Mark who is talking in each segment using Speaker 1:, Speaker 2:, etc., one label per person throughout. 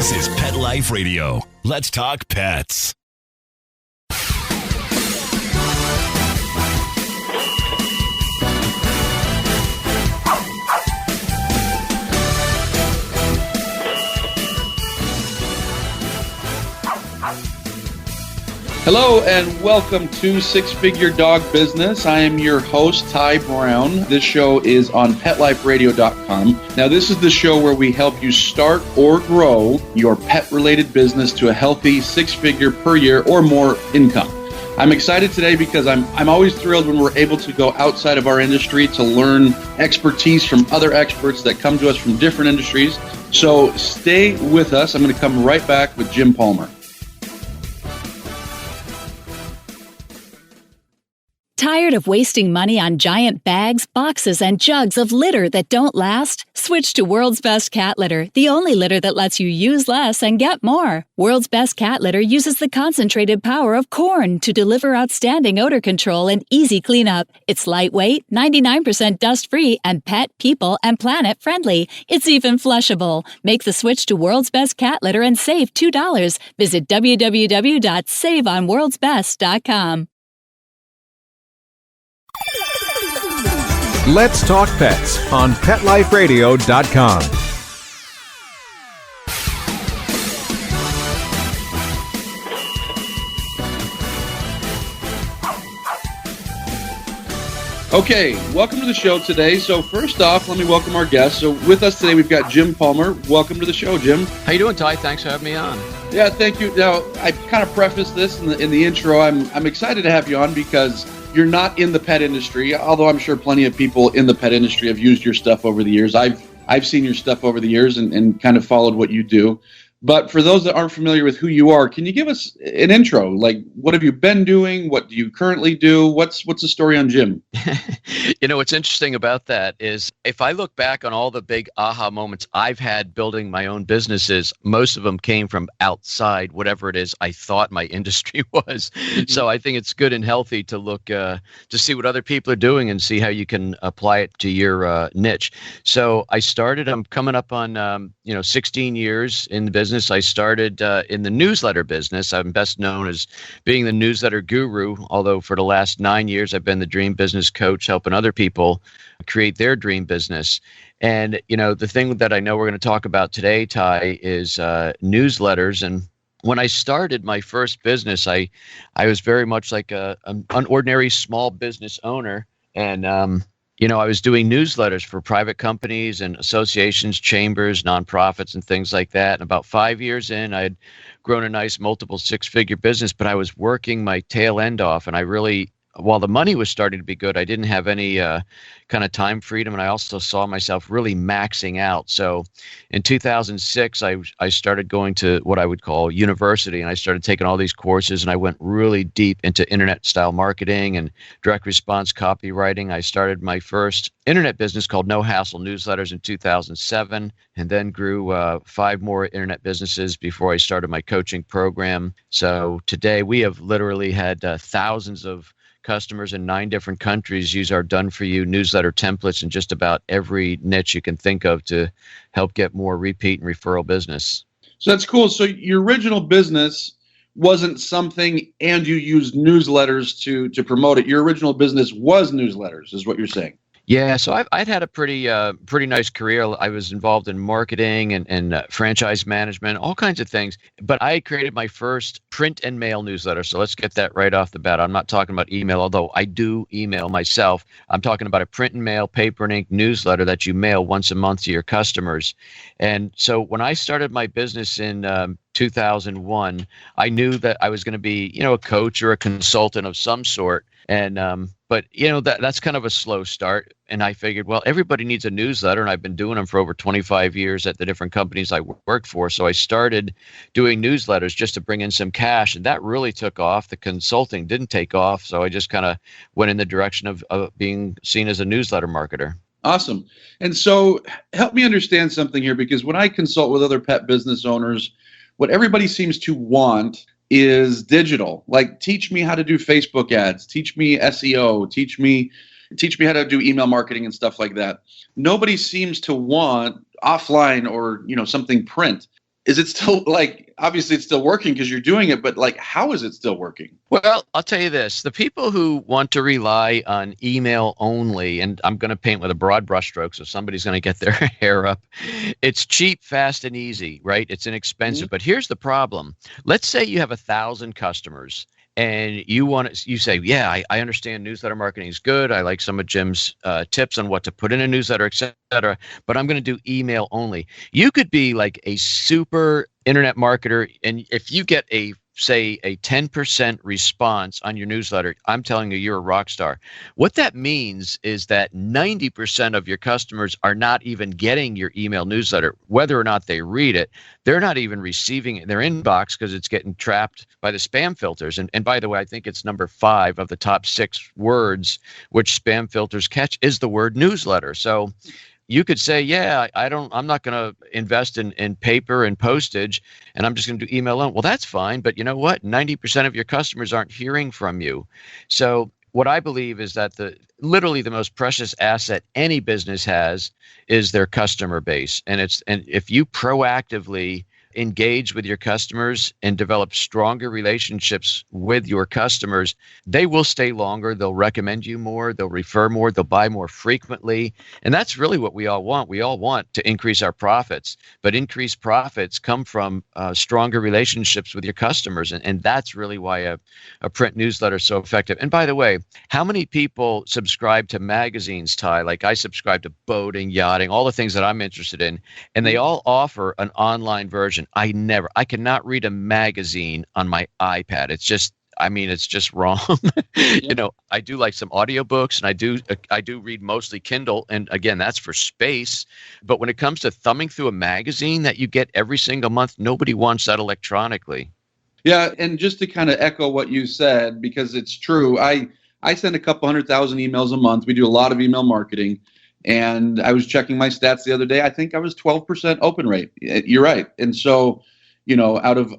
Speaker 1: This is Pet Life Radio. Let's talk pets.
Speaker 2: Hello and welcome to Six Figure Dog Business. I am your host, Ty Brown. This show is on PetLifeRadio.com. Now, this is the show where we help you start or grow your pet-related business to a healthy six-figure per year or more income. I'm excited today because I'm always thrilled when we're able to go outside of our industry to learn expertise from other experts that come to us from different industries. So stay with us. I'm going to come right back with Jim Palmer.
Speaker 3: Tired of wasting money on giant bags, boxes, and jugs of litter that don't last? Switch to World's Best Cat Litter, the only litter that lets you use less and get more. World's Best Cat Litter uses the concentrated power of corn to deliver outstanding odor control and easy cleanup. It's lightweight, 99% dust-free, and pet, people, and planet friendly. It's even flushable. Make the switch to World's Best Cat Litter and save $2. Visit www.saveonworldsbest.com.
Speaker 4: Let's Talk Pets on PetLifeRadio.com.
Speaker 2: Okay, welcome to the show today. So first off, let me welcome our guests. So with us today, we've got Jim Palmer. Welcome to the show, Jim.
Speaker 5: How you doing, Ty? Thanks for having me on.
Speaker 2: Yeah, thank you. Now, I kind of prefaced this in the intro. I'm excited to have you on because you're not in the pet industry, although I'm sure plenty of people in the pet industry have used your stuff over the years. I've seen your stuff over the years and kind of followed what you do. But for those that aren't familiar with who you are, can you give us an intro? Like, what have you been doing? What do you currently do? What's the story on Jim?
Speaker 5: You know, what's interesting about that is if I look back on all the big aha moments I've had building my own businesses, most of them came from outside whatever it is I thought my industry was. Mm-hmm. So I think it's good and healthy to look to see what other people are doing and see how you can apply it to your niche. So I'm coming up on 16 years in the business. I started in the newsletter business. I'm best known as being the newsletter guru, although for the last 9 years, I've been the dream business coach, helping other people create their dream business. And, the thing that I know we're going to talk about today, Ty, is newsletters. And when I started my first business, I was very much like an ordinary small business owner. And, I was doing newsletters for private companies and associations, chambers, nonprofits, and things like that. And about 5 years in, I had grown a nice multiple six-figure business, but I was working my tail end off. And while the money was starting to be good, I didn't have any kind of time freedom. And I also saw myself really maxing out. So in 2006, I started going to what I would call university. And I started taking all these courses. And I went really deep into internet style marketing and direct response copywriting. I started my first internet business called No Hassle Newsletters in 2007, and then grew 5 more internet businesses before I started my coaching program. So today we have literally had thousands of customers in 9 different countries use our done-for-you newsletter templates in just about every niche you can think of to help get more repeat and referral business.
Speaker 2: So that's cool. So your original business wasn't something, and you used newsletters to promote it. Your original business was newsletters, is what you're saying.
Speaker 5: Yeah, so I'd had a pretty nice career. I was involved in marketing and franchise management, all kinds of things. But I created my first print and mail newsletter. So let's get that right off the bat. I'm not talking about email, although I do email myself. I'm talking about a print and mail, paper and ink newsletter that you mail once a month to your customers. And so when I started my business in 2001, I knew that I was going to be, a coach or a consultant of some sort. And but that's kind of a slow start. And I figured, well, everybody needs a newsletter, and I've been doing them for over 25 years at the different companies I worked for. So I started doing newsletters just to bring in some cash, and that really took off. The consulting didn't take off, so I just kind of went in the direction of being seen as a newsletter marketer.
Speaker 2: Awesome. And so help me understand something here, because when I consult with other pet business owners, what everybody seems to want is digital. Like, teach me how to do Facebook ads, teach me SEO, teach me how to do email marketing and stuff like that. Nobody seems to want offline or, something print. is it still like, obviously it's still working because you're doing it, but like, how is it still working?
Speaker 5: Well, I'll tell you this. The people who want to rely on email only, and I'm going to paint with a broad brushstroke, so somebody's going to get their hair up. It's cheap, fast, and easy, right? It's inexpensive. But here's the problem. Let's say you have 1,000 customers. And you say, yeah, I understand newsletter marketing is good. I like some of Jim's tips on what to put in a newsletter, et cetera, but I'm going to do email only. You could be like a super internet marketer, and if you get say a 10% response on your newsletter, I'm telling you, you're a rock star. What that means is that 90% of your customers are not even getting your email newsletter. Whether or not they read it, they're not even receiving it in their inbox because it's getting trapped by the spam filters. And by the way, I think it's number 5 of the top 6 words which spam filters catch is the word newsletter. So you could say, yeah, I'm not going to invest in paper and postage, and I'm just going to do email alone. Well, that's fine. But you know what? 90% of your customers aren't hearing from you. So what I believe is that literally the most precious asset any business has is their customer base. And if you proactively engage with your customers and develop stronger relationships with your customers, they will stay longer. They'll recommend you more. They'll refer more. They'll buy more frequently. And that's really what we all want. We all want to increase our profits, but increased profits come from stronger relationships with your customers. And that's really why a print newsletter is so effective. And by the way, how many people subscribe to magazines, Ty? Like I subscribe to boating, yachting, all the things that I'm interested in, and they all offer an online version. I cannot read a magazine on my iPad. It's just wrong. You know, I do like some audiobooks, and I do read mostly Kindle. And again, that's for space. But when it comes to thumbing through a magazine that you get every single month, nobody wants that electronically.
Speaker 2: Yeah. And just to kind of echo what you said, because it's true, I send a couple 100,000 emails a month. We do a lot of email marketing. And I was checking my stats the other day. I think I was 12% open rate. You're right. And so, you know, out of,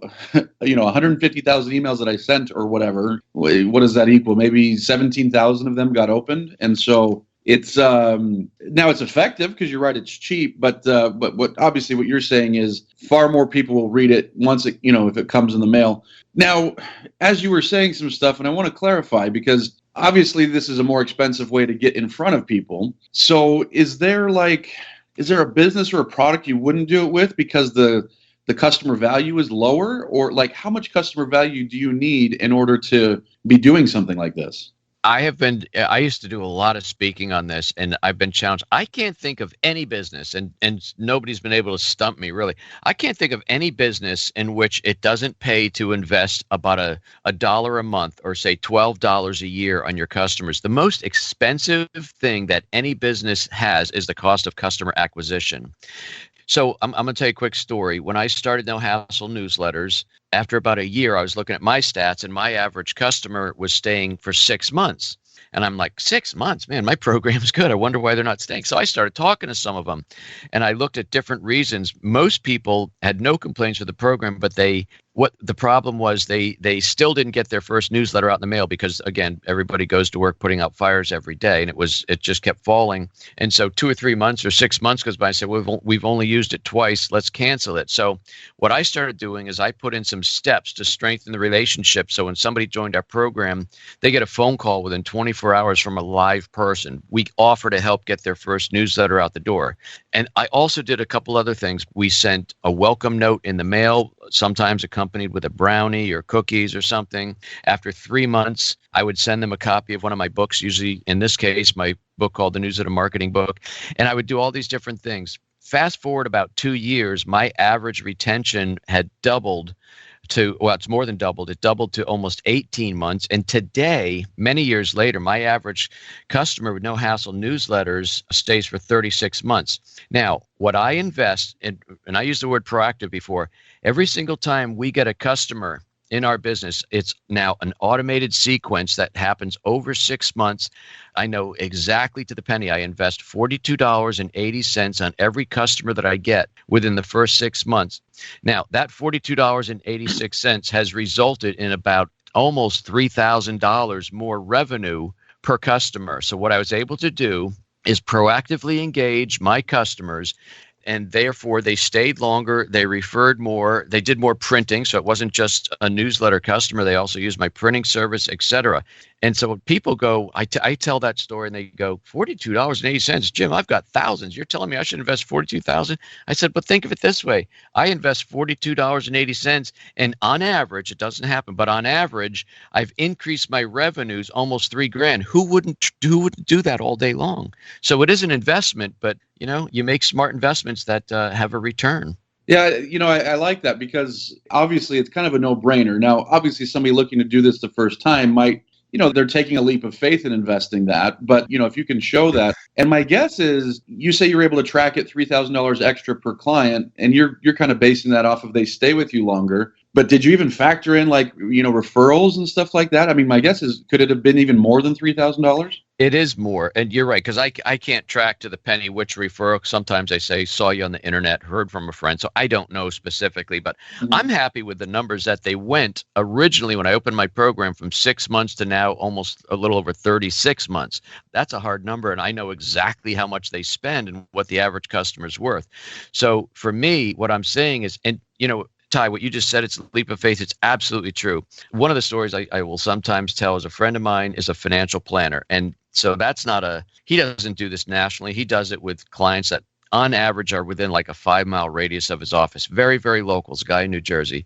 Speaker 2: 150,000 emails that I sent or whatever, what does that equal? Maybe 17,000 of them got opened. And so it's now it's effective because you're right, it's cheap. But what obviously what you're saying is far more people will read it once it, if it comes in the mail. Now, as you were saying some stuff, and I want to clarify because obviously this is a more expensive way to get in front of people. So is there a business or a product you wouldn't do it with because the customer value is lower? Or like how much customer value do you need in order to be doing something like this?
Speaker 5: I used to do a lot of speaking on this, and I've been challenged. I can't think of any business, and nobody's been able to stump me, really. I can't think of any business in which it doesn't pay to invest about a dollar a month or say $12 a year on your customers. The most expensive thing that any business has is the cost of customer acquisition. So I'm going to tell you a quick story. When I started No Hassle newsletters, after about a year, I was looking at my stats, and my average customer was staying for 6 months. And I'm like, 6 months, man, my program's good. I wonder why they're not staying. So I started talking to some of them, and I looked at different reasons. Most people had no complaints with the program, but what the problem was, they still didn't get their first newsletter out in the mail because, again, everybody goes to work putting out fires every day, and it just kept falling. And so 2 or 3 months or 6 months goes by. I said, we've only used it twice. Let's cancel it. So what I started doing is I put in some steps to strengthen the relationship. So when somebody joined our program, they get a phone call within 24 hours from a live person. We offer to help get their first newsletter out the door. And I also did a couple other things. We sent a welcome note in the mail, sometimes accompanied with a brownie or cookies or something. After 3 months, I would send them a copy of one of my books, usually in this case, my book called The Newsletter Marketing Book. And I would do all these different things. Fast forward about 2 years, my average retention had doubled it's more than doubled. It doubled to almost 18 months. And today, many years later, my average customer with No Hassle newsletters stays for 36 months. Now, what I invest in, and I used the word proactive before, every single time we get a customer in our business, it's now an automated sequence that happens over 6 months. I know exactly to the penny. I invest $42.80 on every customer that I get within the first 6 months. Now, that $42.86 has resulted in about almost $3,000 more revenue per customer. So what I was able to do is proactively engage my customers, and therefore they stayed longer, they referred more, they did more printing, so it wasn't just a newsletter customer, they also used my printing service, etc. And so when people go, I tell that story and they go, $42.80, Jim, I've got thousands. You're telling me I should invest $42,000? I said, but think of it this way. I invest $42.80, and on average, it doesn't happen, but on average, I've increased my revenues almost $3,000. Who wouldn't do that all day long? So it is an investment, but you make smart investments that have a return.
Speaker 2: Yeah, I like that because obviously it's kind of a no-brainer. Now, obviously somebody looking to do this the first time might, they're taking a leap of faith in investing that. But, if you can show that, and my guess is you say you're able to track it $3,000 extra per client, and you're kind of basing that off of they stay with you longer. But did you even factor in referrals and stuff like that? I mean, my guess is, could it have been even more than $3,000?
Speaker 5: It is more. And you're right, because I can't track to the penny which referral. Sometimes I say, saw you on the internet, heard from a friend. So I don't know specifically, but I'm happy with the numbers that they went originally when I opened my program from 6 months to now almost a little over 36 months. That's a hard number. And I know exactly how much they spend and what the average customer is worth. So for me, what I'm saying is, Ty, what you just said, it's a leap of faith. It's absolutely true. One of the stories I will sometimes tell is a friend of mine is a financial planner. And so he doesn't do this nationally. He does it with clients that on average are within like a 5-mile radius of his office. Very, very local. It's a guy in New Jersey.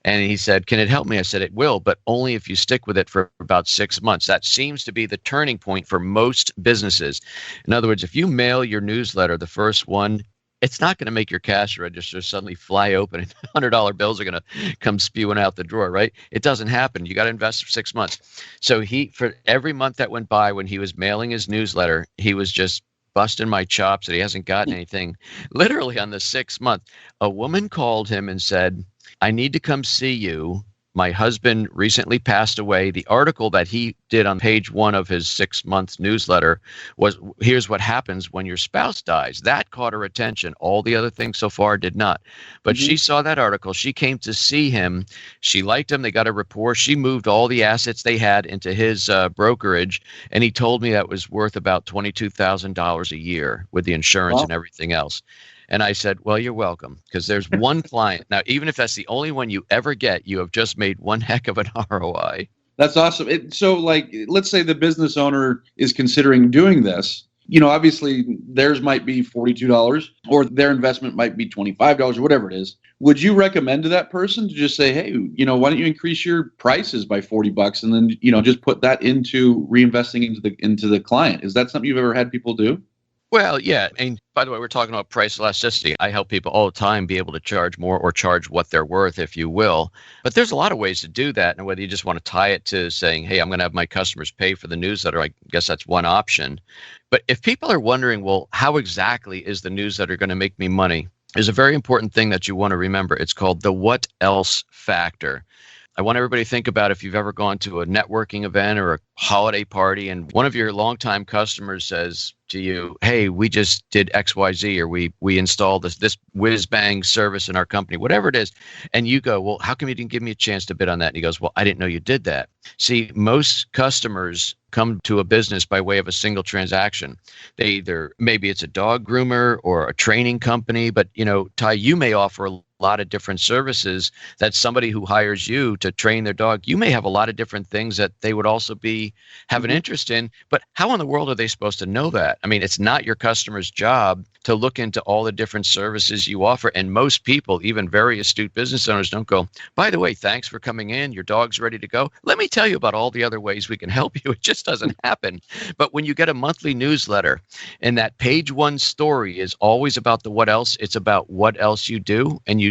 Speaker 5: And he said, can it help me? I said, it will, but only if you stick with it for about 6 months. That seems to be the turning point for most businesses. In other words, if you mail your newsletter, the first one, it's not going to make your cash register suddenly fly open and $100 bills are going to come spewing out the drawer, right? It doesn't happen. You got to invest for 6 months. So for every month that went by when he was mailing his newsletter, he was just busting my chops that he hasn't gotten anything. Literally on the 6th month, a woman called him and said, I need to come see you. My husband recently passed away. The article that he did on page 1 of his 6-month newsletter was, here's what happens when your spouse dies. That caught her attention. All the other things so far did not. But she saw that article. She came to see him. She liked him. They got a rapport. She moved all the assets they had into his brokerage. And he told me that was worth about $22,000 a year with the insurance and everything else. And I said, well, you're welcome, because there's one client. Now, even if that's the only one you ever get, you have just made one heck of an ROI.
Speaker 2: That's awesome. So let's say the business owner is considering doing this. Obviously theirs might be $42 or their investment might be $25 or whatever it is. Would you recommend to that person to just say, hey, why don't you increase your prices by $40 and then, just put that into reinvesting into the client? Is that something you've ever had people do?
Speaker 5: Well, yeah. And by the way, we're talking about price elasticity. I help people all the time be able to charge more or charge what they're worth, if you will. But there's a lot of ways to do that. And whether you just want to tie it to saying, hey, I'm going to have my customers pay for the newsletter, I guess that's one option. But if people are wondering, well, how exactly is the newsletter going to make me money? There's a very important thing that you want to remember. It's called the what else factor. I want everybody to think about if you've ever gone to a networking event or a holiday party and one of your longtime customers says to you, hey, we just did XYZ, or we installed this whiz-bang service in our company, whatever it is. And you go, well, how come you didn't give me a chance to bid on that? And he goes, well, I didn't know you did that. See, most customers come to a business by way of a single transaction. They either, maybe it's a dog groomer or a training company, but Ty, you may offer a lot of different services that somebody who hires you to train their dog, you may have a lot of different things that they would also have an interest in, but how in the world are they supposed to know that? I mean, it's not your customer's job to look into all the different services you offer. And most people, even very astute business owners, don't go, by the way, thanks for coming in. Your dog's ready to go. Let me tell you about all the other ways we can help you. It just doesn't happen. But when you get a monthly newsletter and that page 1 story is always about the what else, it's about what else you do. And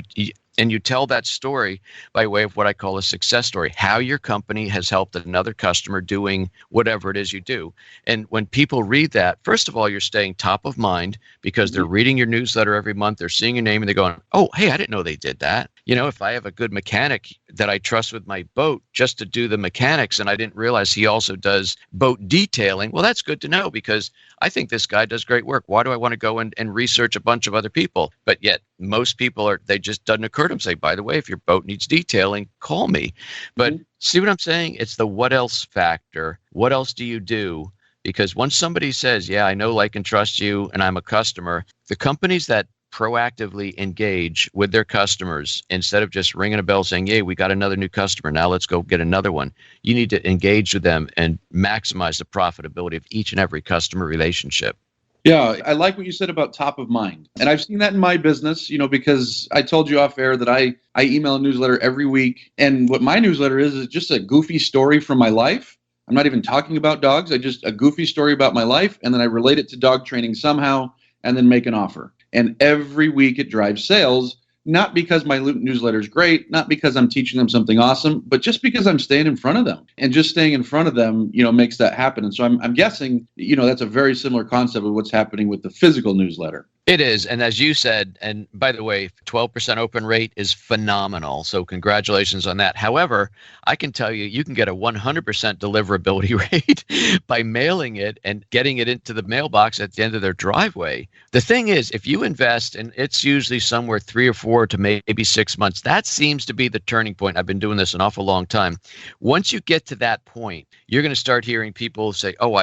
Speaker 5: you tell that story by way of what I call a success story, how your company has helped another customer doing whatever it is you do. And when people read that, first of all, you're staying top of mind because they're reading your newsletter every month. They're seeing your name and they're going, oh, hey, I didn't know they did that. If I have a good mechanic that I trust with my boat just to do the mechanics and I didn't realize he also does boat detailing, well, that's good to know because I think this guy does great work. Why do I want to go and research a bunch of other people? But yet most people they just doesn't occur to them. Say, by the way, if your boat needs detailing, call me. But see what I'm saying? It's the what else factor. What else do you do? Because once somebody says, yeah, I know, like, and trust you, and I'm a customer, the companies that proactively engage with their customers instead of just ringing a bell saying, "Hey, we got another new customer. Now let's go get another one." You need to engage with them and maximize the profitability of each and every customer relationship.
Speaker 2: Yeah, I like what you said about top of mind. And I've seen that in my business, because I told you off air that I email a newsletter every week. And what my newsletter is just a goofy story from my life. I'm not even talking about dogs. A goofy story about my life. And then I relate it to dog training somehow and then make an offer. And every week it drives sales, not because my newsletter is great, not because I'm teaching them something awesome, but just because I'm staying in front of them. And just staying in front of them, makes that happen. And so I'm guessing, that's a very similar concept of what's happening with the physical newsletter.
Speaker 5: It is. And as you said, and by the way, 12% open rate is phenomenal. So congratulations on that. However, I can tell you, you can get a 100% deliverability rate by mailing it and getting it into the mailbox at the end of their driveway. The thing is, if you invest, and it's usually somewhere 3 or 4 to maybe 6 months, that seems to be the turning point. I've been doing this an awful long time. Once you get to that point, you're going to start hearing people say, "Oh,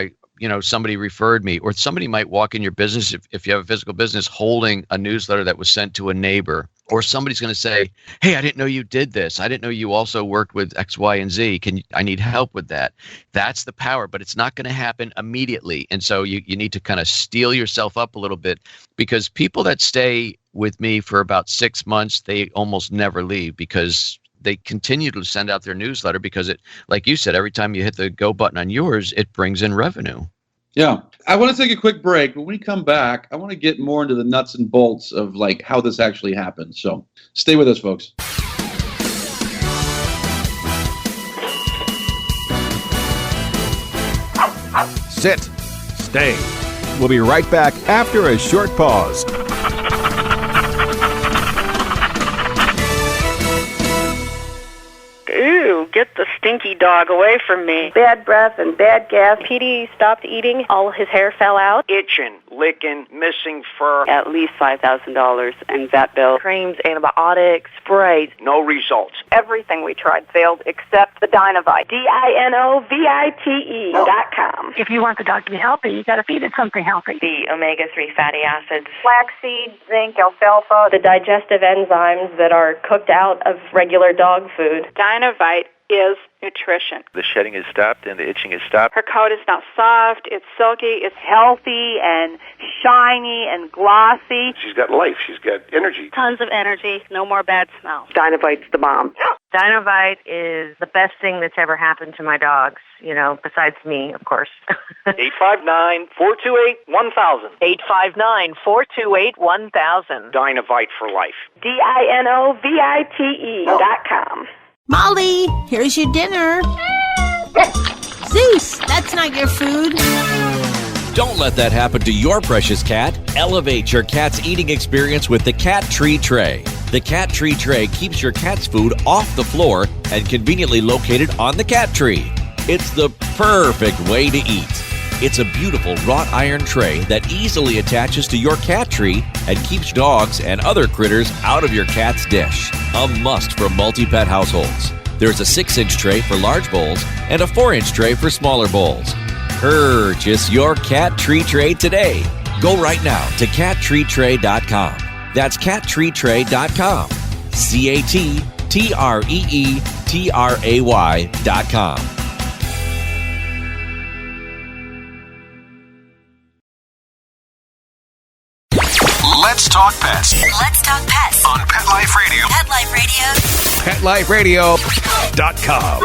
Speaker 5: somebody referred me," or somebody might walk in your business if you have a physical business holding a newsletter that was sent to a neighbor, or somebody's going to say, "Hey, I didn't know you did this. I didn't know you also worked with X, Y, and Z. I need help with that." That's the power, but it's not going to happen immediately. And so you need to kind of steel yourself up a little bit, because people that stay with me for about 6 months, they almost never leave, because they continue to send out their newsletter, because it, like you said, every time you hit the go button on yours, it brings in revenue.
Speaker 2: Yeah. I want to take a quick break, but when we come back, I want to get more into the nuts and bolts of how this actually happens. So stay with us, folks.
Speaker 4: Sit. Stay. We'll be right back after a short pause.
Speaker 6: Ew, get the stinky dog away from me. Bad breath and bad gas. Petey stopped eating. All his hair fell out.
Speaker 7: Itching, licking, missing fur.
Speaker 6: At least $5,000 in vet bill. Creams, antibiotics, sprays.
Speaker 7: No results.
Speaker 6: Everything we tried failed except the Dinovite. DINOVITE.com.
Speaker 8: If you want the dog to be healthy, you got to feed it something healthy.
Speaker 6: The omega-3 fatty acids. Flaxseed, zinc, alfalfa. The digestive enzymes that are cooked out of regular dog food.
Speaker 9: Dinovite is nutrition.
Speaker 10: The shedding is stopped and the itching is stopped.
Speaker 9: Her coat is now soft, it's silky, it's healthy and shiny and glossy.
Speaker 11: She's got life, she's got energy.
Speaker 8: Tons of energy, no more bad smells.
Speaker 6: Dinovite's the bomb.
Speaker 8: Dinovite is the best thing that's ever happened to my dogs, besides me, of course.
Speaker 7: 859-428-1000.
Speaker 9: 859-428-1000.
Speaker 7: Dinovite for life.
Speaker 6: DINOVITE.com.
Speaker 12: Molly, here's your dinner. Zeus, that's not your food.
Speaker 13: Don't let that happen to your precious cat. Elevate your cat's eating experience with the Cat Tree Tray. The Cat Tree Tray keeps your cat's food off the floor and conveniently located on the cat tree. It's the perfect way to eat. It's a beautiful wrought iron tray that easily attaches to your cat tree and keeps dogs and other critters out of your cat's dish. A must for multi-pet households. There's a 6-inch tray for large bowls and a 4-inch tray for smaller bowls. Purchase your Cat Tree Tray today. Go right now to cattreetray.com. That's cattreetray.com. CATTREETRAY.com.
Speaker 1: Let's talk pets.
Speaker 14: Let's talk pets
Speaker 1: On Pet Life Radio.
Speaker 14: Pet Life Radio.
Speaker 1: PetLifeRadio.com.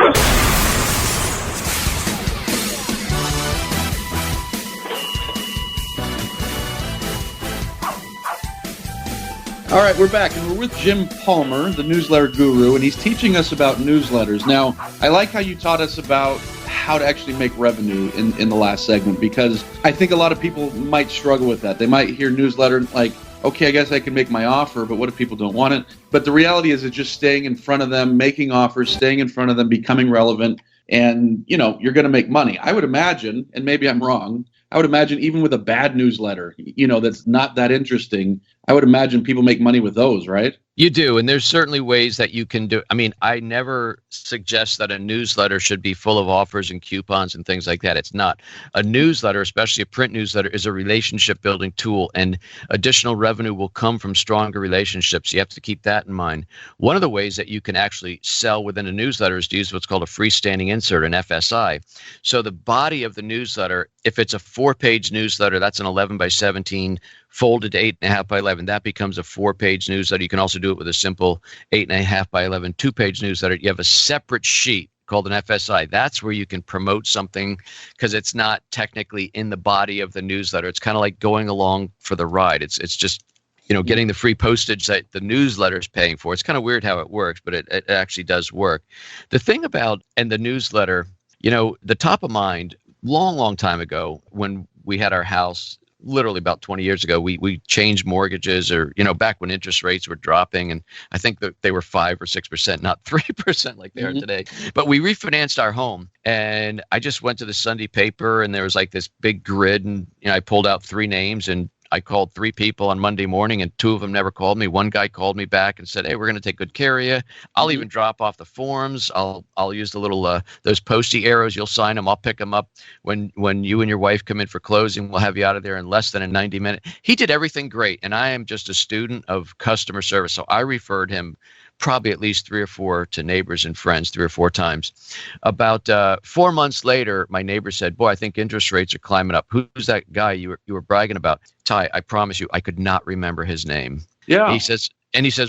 Speaker 2: All right, we're back, and we're with Jim Palmer, the newsletter guru, and he's teaching us about newsletters. Now, I like how you taught us about how to actually make revenue in the last segment, because I think a lot of people might struggle with that. They might hear newsletter like, okay, I guess I can make my offer, but what if people don't want it? But the reality is it's just staying in front of them, making offers, staying in front of them, becoming relevant, and, you're going to make money. I would imagine, and maybe I'm wrong, I would imagine even with a bad newsletter, that's not that interesting, I would imagine people make money with those, right?
Speaker 5: You do, and there's certainly ways that you can do. I mean, I never suggest that a newsletter should be full of offers and coupons and things like that. It's not. A newsletter, especially a print newsletter, is a relationship building tool, and additional revenue will come from stronger relationships. You have to keep that in mind. One of the ways that you can actually sell within a newsletter is to use what's called a freestanding insert, an FSI. So the body of the newsletter, if it's a 4-page newsletter, that's an 11 by 17 folded to 8.5 by 11. That becomes a 4-page newsletter. You can also do it with a simple 8.5 by 11 2-page newsletter. You have a separate sheet called an FSI. That's where you can promote something because it's not technically in the body of the newsletter. It's kind of like going along for the ride. It's just, you know, getting the free postage that the newsletter is paying for. It's kind of weird how it works, but it actually does work. The thing about, and the newsletter, you know, the top of mind, long time ago when we had our house, literally about 20 years ago, we changed mortgages, or, you know, back when interest rates were dropping, and I think that they were 5 or 6%, not 3% like they are today. But we refinanced our home, and I just went to the Sunday paper, and there was like this big grid, and, you know, I pulled out 3 names, and I called 3 people on Monday morning, and 2 of them never called me. One guy called me back and said, "Hey, we're going to take good care of you. I'll even drop off the forms. I'll use the little those posty arrows. You'll sign them. I'll pick them up when you and your wife come in for closing. We'll have you out of there in less than a 90-minute." He did everything great, and I am just a student of customer service, so I referred him probably at least 3 or 4 to neighbors and friends 3 or 4 times. About 4 months later, my neighbor said, "Boy, I think interest rates are climbing up. Who's that guy you were bragging about?" Ty, I promise you, I could not remember his name.
Speaker 2: Yeah.
Speaker 5: He says,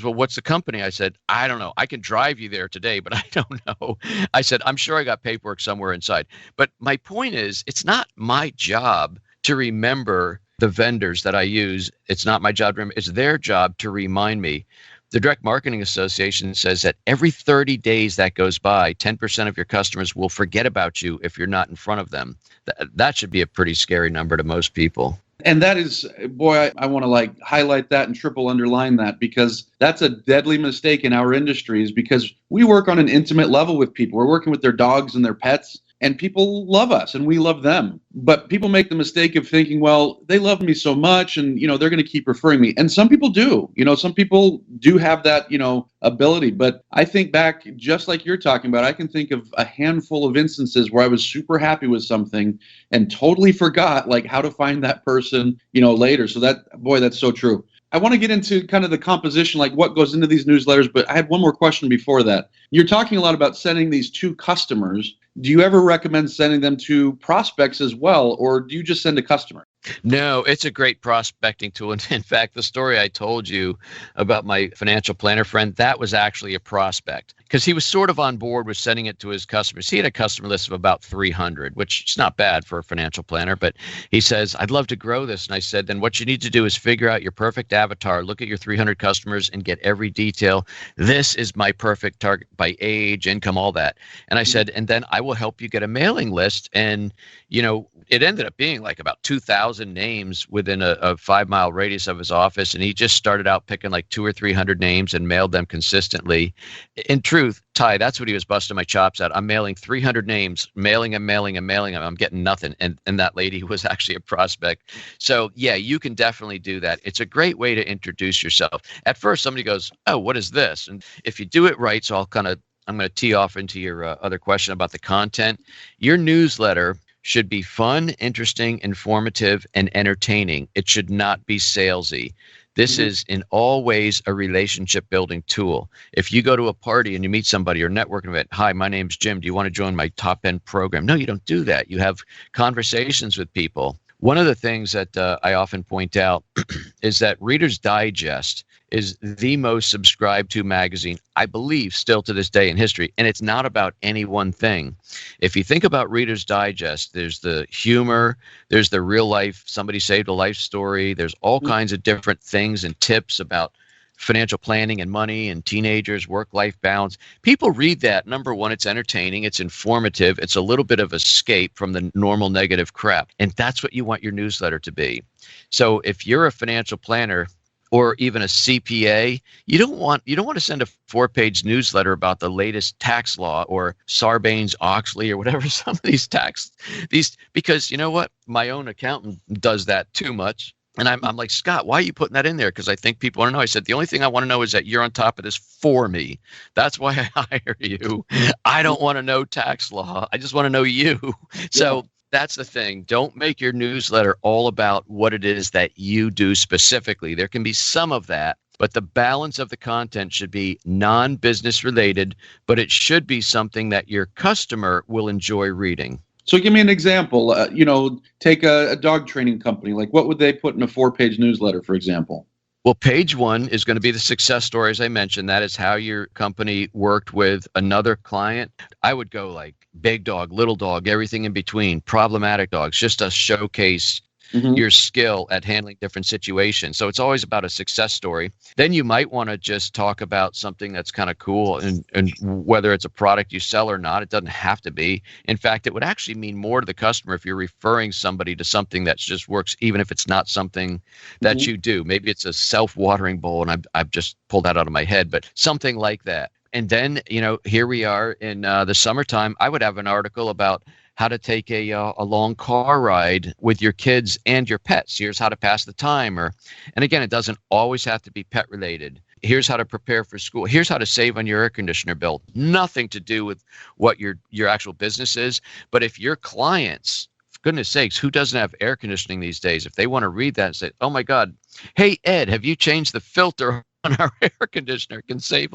Speaker 5: "Well, what's the company?" I said, "I don't know. I can drive you there today, but I don't know." I said, "I'm sure I got paperwork somewhere inside." But my point is, it's not my job to remember the vendors that I use. It's not my job to remember. It's their job to remind me. The Direct Marketing Association says that every 30 days that goes by, 10% of your customers will forget about you if you're not in front of them. That should be a pretty scary number to most people.
Speaker 2: And that is, boy, I want to like highlight that and triple underline that, because that's a deadly mistake in our industries, because we work on an intimate level with people. We're working with their dogs and their pets, and people love us and we love them. But people make the mistake of thinking, well, they love me so much and, you know, they're going to keep referring me. And some people do, you know, some people do have that, you know, ability. But I think back, just like you're talking about, I can think of a handful of instances where I was super happy with something and totally forgot like how to find that person, you know, later. So that's so true. I want to get into kind of the composition, like what goes into these newsletters, but I had one more question before that. You're talking a lot about sending these to customers. Do you ever recommend sending them to prospects as well, or do you just send a customer?
Speaker 5: No, it's a great prospecting tool. And in fact, the story I told you about my financial planner friend, that was actually a prospect, because he was sort of on board with sending it to his customers. He had a customer list of about 300, which is not bad for a financial planner, but he says, "I'd love to grow this." And I said, "Then what you need to do is figure out your perfect avatar, look at your 300 customers and get every detail. This is my perfect target by age, income, all that." And I said, "And then I will help you get a mailing list." And, you know, it ended up being like about 2,000 names within a 5-mile radius of his office. And he just started out picking like 200 or 300 names and mailed them consistently. In truth, Ty, that's what he was busting my chops at. I'm mailing 300 names, mailing them. I'm getting nothing. And that lady was actually a prospect. So yeah, you can definitely do that. It's a great way to introduce yourself. At first, somebody goes, "Oh, what is this?" And if you do it right, so I'm going to tee off into your other question about the content. Your newsletter should be fun, interesting, informative, and entertaining. It should not be salesy. This is in all ways a relationship building tool. If you go to a party and you meet somebody or networking event, "Hi, my name's Jim. Do you want to join my top end program?" No, you don't do that. You have conversations with people. One of the things that I often point out is that Reader's Digest is the most subscribed to magazine, I believe, still to this day in history. And it's not about any one thing. If you think about Reader's Digest, there's the humor, there's the real life, somebody saved a life story. There's all kinds of different things and tips about financial planning and money and teenagers, work-life balance. People read that. Number one, it's entertaining, it's informative, it's a little bit of escape from the normal negative crap. And that's what you want your newsletter to be. So if you're a financial planner or even a CPA, you don't want to send a 4-page newsletter about the latest tax law or Sarbanes-Oxley or whatever some of these because you know what? My own accountant does that too much. And I'm like, Scott, why are you putting that in there? Because I think people want to know. I said, the only thing I want to know is that you're on top of this for me. That's why I hire you. I don't want to know tax law. I just want to know you. So that's the thing. Don't make your newsletter all about what it is that you do specifically. There can be some of that, but the balance of the content should be non-business related, but it should be something that your customer will enjoy reading.
Speaker 2: So give me an example. Take a dog training company. Like, what would they put in a 4-page newsletter, for example?
Speaker 5: Well, page 1 is going to be the success stories I mentioned. That is how your company worked with another client. I would go like big dog, little dog, everything in between, problematic dogs, just to showcase your skill at handling different situations. So it's always about a success story. Then you might want to just talk about something that's kind of cool, and whether it's a product you sell or not, it doesn't have to be. In fact, it would actually mean more to the customer if you're referring somebody to something that just works, even if it's not something that you do. Maybe it's a self-watering bowl, and I've just pulled that out of my head, but something like that. And then, here we are in the summertime. I would have an article about how to take a long car ride with your kids and your pets. Here's how to pass the time. And again, it doesn't always have to be pet related. Here's how to prepare for school. Here's how to save on your air conditioner bill. Nothing to do with what your actual business is. But if your clients, for goodness sakes, who doesn't have air conditioning these days, if they want to read that and say, oh my God, hey, Ed, have you changed the filter on our air conditioner? It can save,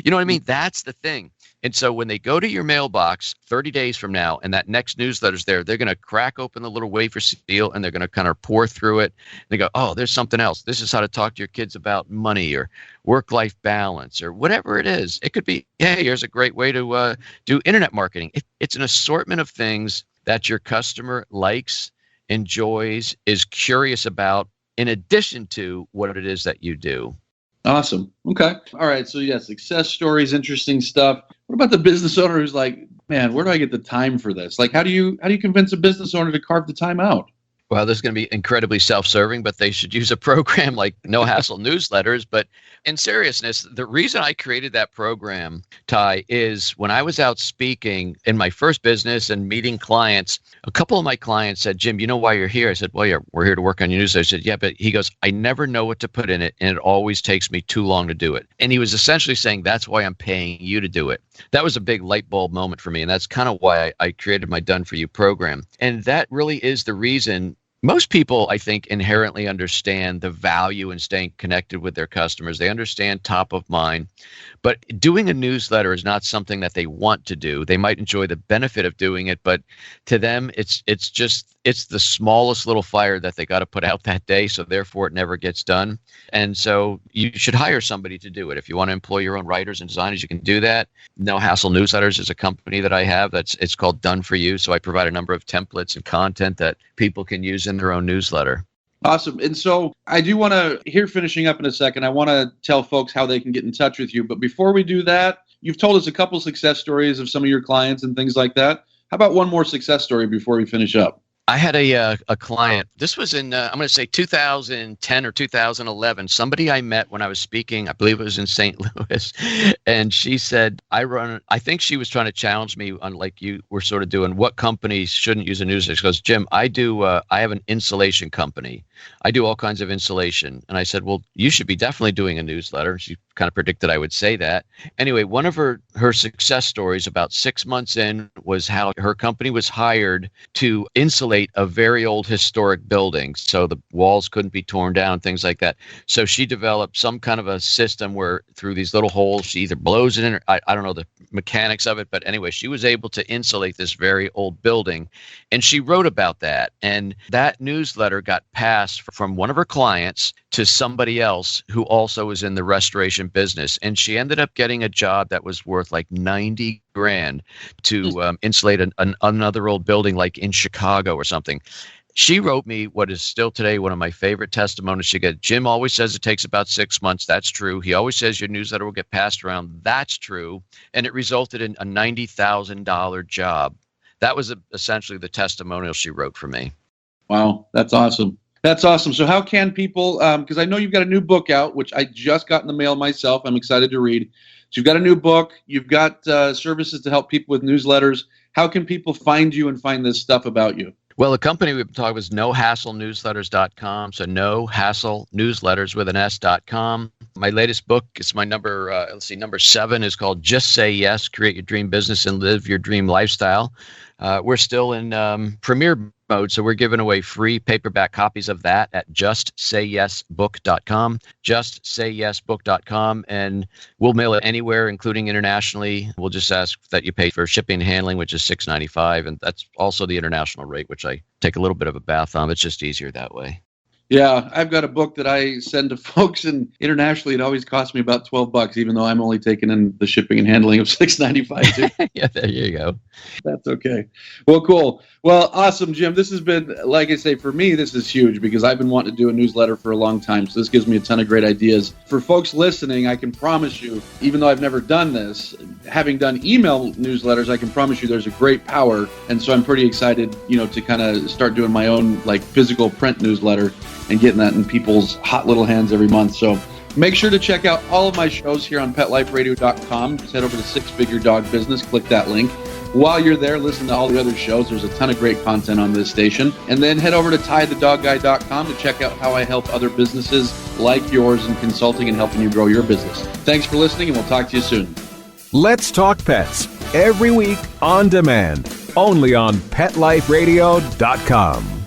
Speaker 5: you know what I mean? That's the thing. And so when they go to your mailbox 30 days from now and that next newsletter's there, they're going to crack open the little wafer seal and they're going to kind of pour through it. And they go, oh, there's something else. This is how to talk to your kids about money or work-life balance or whatever it is. It could be, hey, here's a great way to do internet marketing. It's an assortment of things that your customer likes, enjoys, is curious about, in addition to what it is that you do.
Speaker 2: Awesome. Okay. All right. So success stories, interesting stuff. What about the business owner who's like, man, where do I get the time for this? Like, how do you convince a business owner to carve the time out?
Speaker 5: Well, this is going to be incredibly self-serving, but they should use a program like No Hassle Newsletters. But in seriousness, the reason I created that program, Ty, is when I was out speaking in my first business and meeting clients, a couple of my clients said, Jim, you know why you're here? I said, well, yeah, we're here to work on your newsletter. I said, yeah, but he goes, I never know what to put in it, and it always takes me too long to do it. And he was essentially saying, that's why I'm paying you to do it. That was a big light bulb moment for me, and that's kind of why I created my Done For You program. And that really is the reason. Most people, I think, inherently understand the value in staying connected with their customers. They understand top of mind. But doing a newsletter is not something that they want to do. They might enjoy the benefit of doing it, but to them, it's the smallest little fire that they got to put out that day, so therefore it never gets done. And so you should hire somebody to do it. If you want to employ your own writers and designers, you can do that. No Hassle Newsletters is a company that I have. It's called Done For You. So I provide a number of templates and content that people can use in their own newsletter.
Speaker 2: Awesome. And so I do want to, here finishing up in a second, I want to tell folks how they can get in touch with you. But before we do that, you've told us a couple success stories of some of your clients and things like that. How about one more success story before we finish up?
Speaker 5: I had a client. This was in, I'm going to say 2010 or 2011. Somebody I met when I was speaking, I believe it was in St. Louis. And she said, I think she was trying to challenge me on, like you were sort of doing, what companies shouldn't use a newsletter. She goes, Jim, I have an insulation company. I do all kinds of insulation. And I said, well, you should be definitely doing a newsletter. She kind of predicted I would say that. Anyway, one of her success stories about 6 months in was how her company was hired to insulate a very old historic building so the walls couldn't be torn down, things like that. So she developed some kind of a system where through these little holes, she either blows it in, or I don't know the mechanics of it, but anyway, she was able to insulate this very old building. And she wrote about that. And that newsletter got passed from one of her clients to somebody else who also was in the restoration business. And she ended up getting a job that was worth like $90,000 to insulate another old building like in Chicago or something. She wrote me what is still today one of my favorite testimonies she got. Jim always says it takes about 6 months. That's true. He always says your newsletter will get passed around. That's true. And it resulted in a $90,000 job. That was essentially the testimonial she wrote for me.
Speaker 2: Wow, that's awesome. That's awesome. So how can people, because I know you've got a new book out, which I just got in the mail myself. I'm excited to read. So you've got a new book. You've got services to help people with newsletters. How can people find you and find this stuff about you?
Speaker 5: Well, the company we've been talking about is nohasslenewsletters.com. So no hassle newsletters with an S.com. My latest book is my number 7 is called Just Say Yes, Create Your Dream Business and Live Your Dream Lifestyle. We're still in premiere mode, so we're giving away free paperback copies of that at justsayyesbook.com, justsayyesbook.com, and we'll mail it anywhere, including internationally. We'll just ask that you pay for shipping and handling, which is $6.95, and that's also the international rate, which I take a little bit of a bath on. It's just easier that way.
Speaker 2: Yeah, I've got a book that I send to folks, and internationally it always costs me about $12, even though I'm only taking in the shipping and handling of $6.95 too.
Speaker 5: Yeah, there you go.
Speaker 2: That's okay. Well, cool. Well, awesome, Jim. This has been, like I say, for me, this is huge because I've been wanting to do a newsletter for a long time. So this gives me a ton of great ideas. For folks listening, I can promise you, even though I've never done this, having done email newsletters, I can promise you there's a great power. And so I'm pretty excited, to kind of start doing my own physical print newsletter and getting that in people's hot little hands every month. So make sure to check out all of my shows here on PetLifeRadio.com. Just head over to Six Figure Dog Business, click that link. While you're there, listen to all the other shows. There's a ton of great content on this station. And then head over to TieTheDogGuy.com to check out how I help other businesses like yours in consulting and helping you grow your business. Thanks for listening, and we'll talk to you soon.
Speaker 4: Let's Talk Pets, every week on demand, only on PetLifeRadio.com.